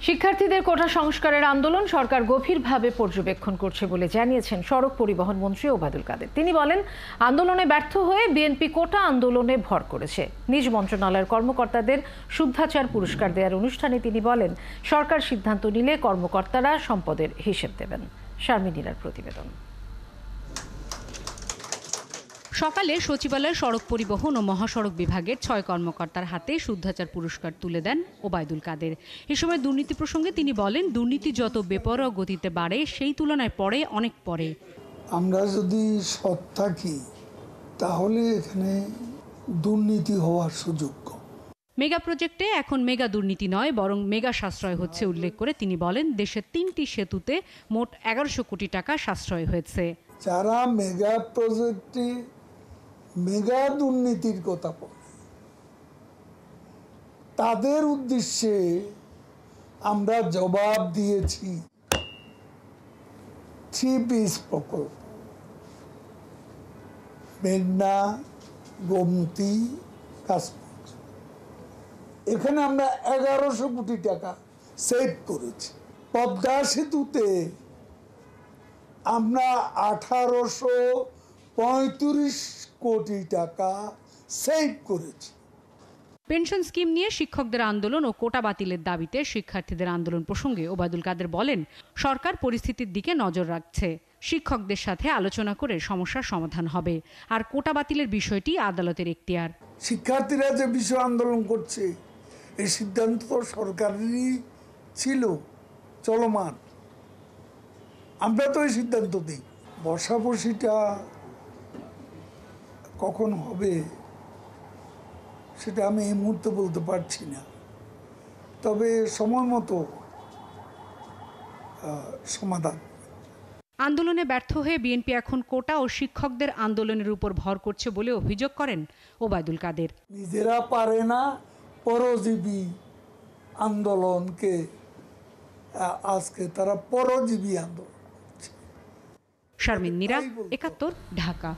শিক্ষার্থীদের কোটা সংস্কারের আন্দোলন সরকার গভীরভাবে পর্যবেক্ষণ করছে বলে জানিয়েছেন সড়ক পরিবহন মন্ত্রী ওবায়দুল কাদের। তিনি বলেন, আন্দোলনে ব্যর্থ হয়ে বিএনপি কোটা আন্দোলনে ভর করেছে। নিজ মন্ত্রণালয়ের কর্মকর্তাদের শুদ্ধাচার পুরস্কার দেওয়ার অনুষ্ঠানে তিনি বলেন, সরকার সিদ্ধান্ত নিলে কর্মকর্তারা সম্পদের হিসেব দেবেন। শারমিনীর প্রতিবেদন। সকালে সচিবালয়ের সড়ক পরিবহন ও মহাসড়ক বিভাগের ৬ কর্মকর্তার হাতে শুদ্ধাচার পুরস্কার তুলে দেন ওবায়দুল কাদের। এ সময় দুর্নীতি প্রসঙ্গে তিনি বলেন, দুর্নীতি যত বেপরোয়া গতিতে বাড়ে সেই তুলনায় পড়ে অনেক পরে। আমরা যদি সৎ থাকি তাহলে এখানে দুর্নীতি হওয়ার সুযোগ কম। মেগা প্রজেক্টে এখন মেগা দুর্নীতি নয়, বরং মেগা সাশ্রয় হচ্ছে উল্লেখ করে তিনি বলেন, দেশের ৩টি সেতুতে মোট ১১০০ কোটি টাকা সাশ্রয় হয়েছে। যারা মেগা প্রজেক্টে মেগা দুর্নীতির কথা বলে তাদের উদ্দেশ্যে আমরা জবাব দিয়েছি। 3 পিস প্রকল্প, মেঘনা, গোমতী, কাশীগঞ্জ, এখানে আমরা ১১০০ কোটি টাকা সেভ করেছি। পদ্মা সেতুতে আমরা ১৮৩৫ কোটি টাকা সেভ করেছি। পেনশন স্কিম নিয়ে শিক্ষকদের আন্দোলন ও কোটা বাতিলের দাবিতে শিক্ষার্থীদের আন্দোলন প্রসঙ্গে ওবায়দুল কাদের বলেন, সরকার পরিস্থিতির দিকে নজর রাখছে। শিক্ষকদের সাথে আলোচনা করে সমস্যার সমাধান হবে। আর কোটা বাতিলের বিষয়টি আদালতের এখতিয়ার। শিক্ষার্থীরা যে বিষয় আন্দোলন করছে এই সিদ্ধান্ত তো সরকারেরই ছিল, চলমান। আমরা তো এই সিদ্ধান্ত দিই। বসাবসিটা কখন হবে সেটা আমি এই মুহূর্তে বলতে পারছি না, তবে সময় মতো সমাধান। আন্দোলনে ব্যর্থ হয়ে বিএনপি এখন কোটা ও শিক্ষকদের আন্দোলনের উপর ভর করছে বলে অভিযোগ করেন ওবায়দুল কাদের। নিজেরা পারে না, পরজীবী আন্দোলনকে আজকে তারা পরজীবী আন্দোলন করছে। শারমিন, ৭১, ঢাকা।